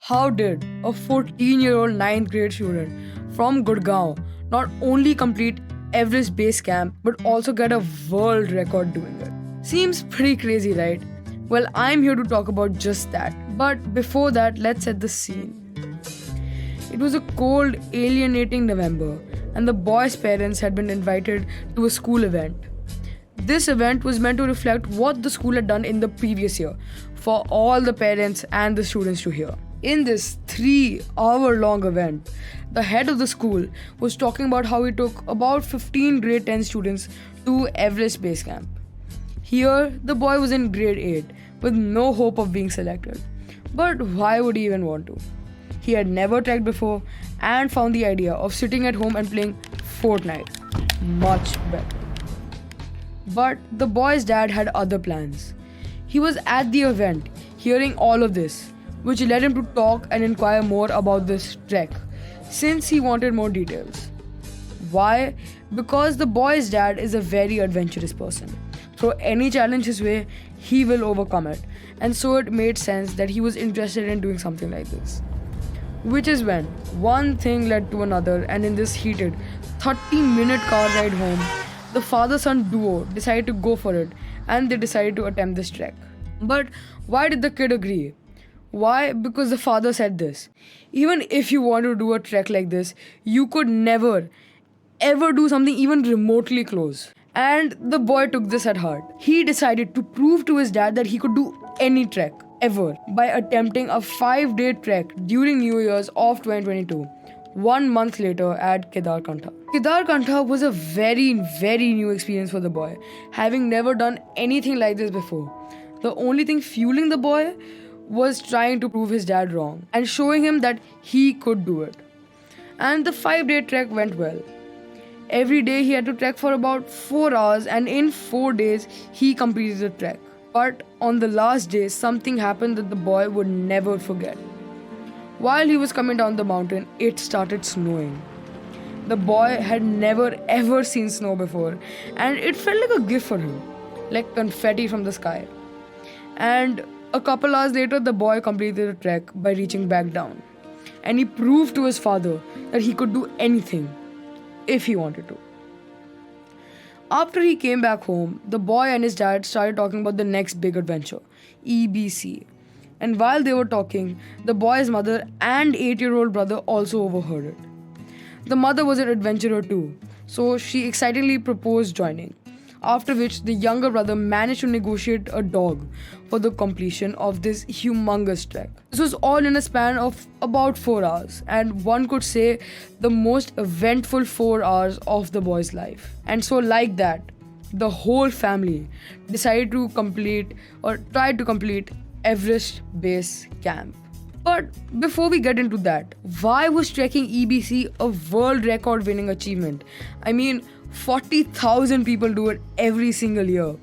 How did a 14-year-old ninth grade student from Gurgaon not only complete Everest Base Camp but also get a world record doing it? Seems pretty crazy, right? Well, I'm here to talk about just that. But before that, let's set the scene. It was a cold, alienating November, and the boy's parents had been invited to a school event. This event was meant to reflect what the school had done in the previous year for all the parents and the students to hear. In this 3-hour long event, the head of the school was talking about how he took about 15 grade 10 students to Everest Base Camp. Here, the boy was in grade 8 with no hope of being selected. But why would he even want to? He had never trekked before and found the idea of sitting at home and playing Fortnite much better. But the boy's dad had other plans. He was at the event, hearing all of this, which led him to talk and inquire more about this trek, since he wanted more details. Why? Because the boy's dad is a very adventurous person. Throw any challenge his way, he will overcome it, and so it made sense that he was interested in doing something like this. Which is when one thing led to another, and in this heated 30-minute car ride home, the father-son duo decided to go for it and they decided to attempt this trek. But why did the kid agree? Why? Because the father said this. Even if you want to do a trek like this, you could never, ever do something even remotely close. And the boy took this at heart. He decided to prove to his dad that he could do any trek, ever, by attempting a 5-day trek during New Year's of 2022. 1 month later at Kedarkantha. Kedarkantha was a very, very new experience for the boy, having never done anything like this before. The only thing fueling the boy was trying to prove his dad wrong and showing him that he could do it. And the 5-day trek went well. Every day he had to trek for about 4 hours, and in 4 days he completed the trek. But on the last day, something happened that the boy would never forget. While he was coming down the mountain, it started snowing. The boy had never ever seen snow before, and it felt like a gift for him, like confetti from the sky. And a couple hours later, the boy completed the trek by reaching back down. And he proved to his father that he could do anything if he wanted to. After he came back home, the boy and his dad started talking about the next big adventure, EBC. And while they were talking, the boy's mother and 8-year-old brother also overheard it. The mother was an adventurer too, so she excitedly proposed joining. After which, the younger brother managed to negotiate a dog for the completion of this humongous trek. This was all in a span of about 4 hours, and one could say the most eventful 4 hours of the boy's life. And so, like that, the whole family decided to complete or tried to complete Everest Base Camp. But before we get into that, why was trekking EBC a world record winning achievement? I mean, 40,000 people do it every single year.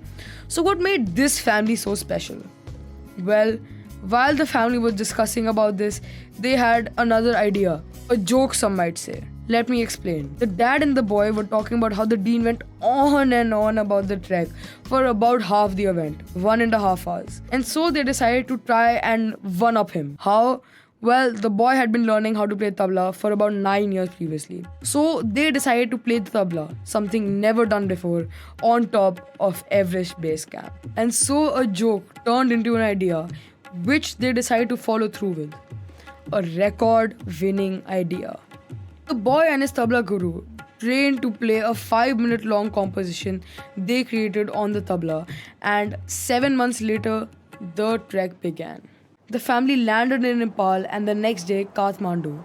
So what made this family so special? Well, while the family was discussing about this, they had another idea, a joke some might say. Let me explain. The dad and the boy were talking about how the dean went on and on about the trek for about half the event, 1.5 hours. And so they decided to try and one-up him. How? Well, the boy had been learning how to play tabla for about 9 years previously. So they decided to play the tabla, something never done before, on top of Everest Base Camp. And so a joke turned into an idea, which they decided to follow through with. A record-winning idea. The boy and his tabla guru trained to play a 5-minute long composition they created on the tabla, and 7 months later, the trek began. The family landed in Nepal and the next day Kathmandu,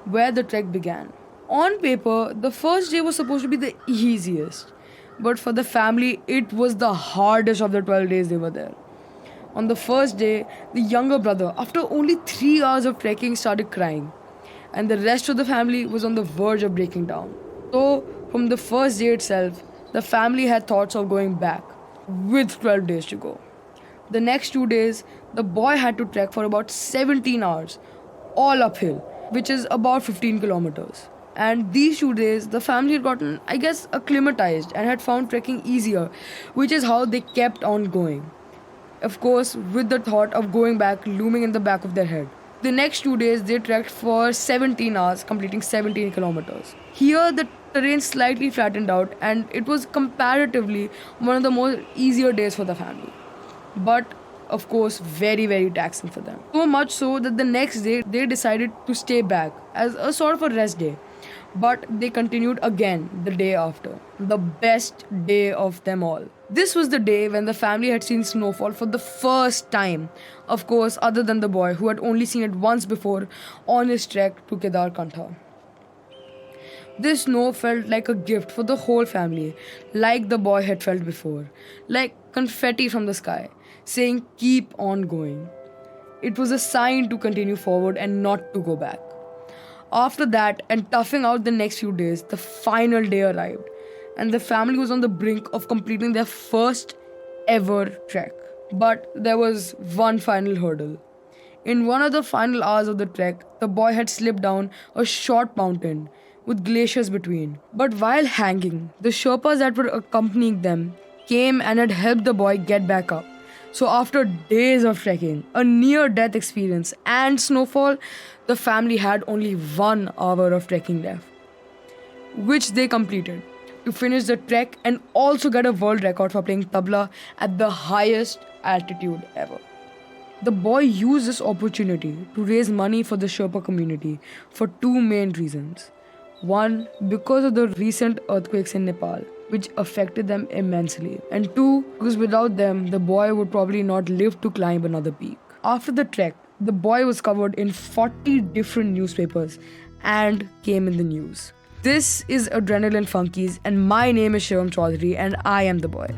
where the trek began. On paper, the first day was supposed to be the easiest, but for the family, it was the hardest of the 12 days they were there. On the first day, the younger brother, after only 3 hours of trekking, started crying, and the rest of the family was on the verge of breaking down. So, from the first day itself, the family had thoughts of going back, with 12 days to go. The next 2 days, the boy had to trek for about 17 hours, all uphill, which is about 15 kilometers. And these 2 days, the family had gotten, acclimatized and had found trekking easier, which is how they kept on going. Of course, with the thought of going back looming in the back of their head. The next 2 days, they trekked for 17 hours, completing 17 kilometers. Here, the terrain slightly flattened out, and it was comparatively one of the more easier days for the family. But of course, very, very taxing for them. So much so that the next day they decided to stay back as a sort of a rest day. But they continued again the day after, the best day of them all. This was the day when the family had seen snowfall for the first time. Of course, other than the boy who had only seen it once before on his trek to Kedar Kantha. This snow felt like a gift for the whole family, like the boy had felt before, like confetti from the sky, saying, "Keep on going." It was a sign to continue forward and not to go back. After that, and toughing out the next few days, the final day arrived, and the family was on the brink of completing their first ever trek. But there was one final hurdle. In one of the final hours of the trek, the boy had slipped down a short mountain with glaciers between. But while hanging, the Sherpas that were accompanying them came and had helped the boy get back up. So, after days of trekking, a near death experience, and snowfall, the family had only 1 hour of trekking left, which they completed to finish the trek and also get a world record for playing tabla at the highest altitude ever. The boy used this opportunity to raise money for the Sherpa community for two main reasons. One, because of the recent earthquakes in Nepal, which affected them immensely. And two, because without them, the boy would probably not live to climb another peak. After the trek, the boy was covered in 40 different newspapers and came in the news. This is Adrenaline Funkies, and my name is Shivam Chaudhary, and I am the boy.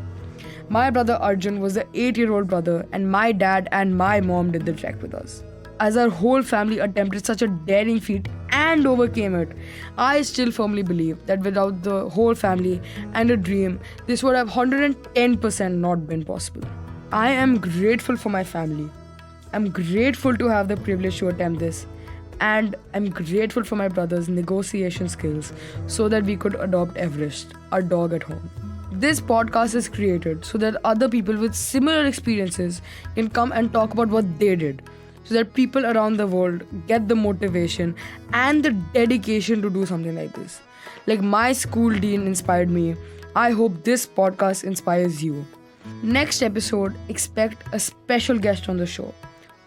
My brother Arjun was the 8-year-old brother, and my dad and my mom did the trek with us. As our whole family attempted such a daring feat and overcame it, I still firmly believe that without the whole family and a dream, this would have 110% not been possible. I am grateful for my family. I'm grateful to have the privilege to attempt this. And I'm grateful for my brother's negotiation skills so that we could adopt Everest, our dog at home. This podcast is created so that other people with similar experiences can come and talk about what they did, so that people around the world get the motivation and the dedication to do something like this. Like my school dean inspired me, I hope this podcast inspires you. Next episode, expect a special guest on the show,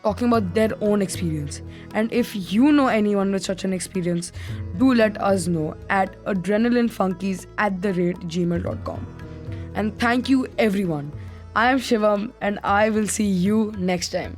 talking about their own experience. And if you know anyone with such an experience, do let us know at adrenalinefunkies@gmail.com. And thank you everyone. I am Shivam, and I will see you next time.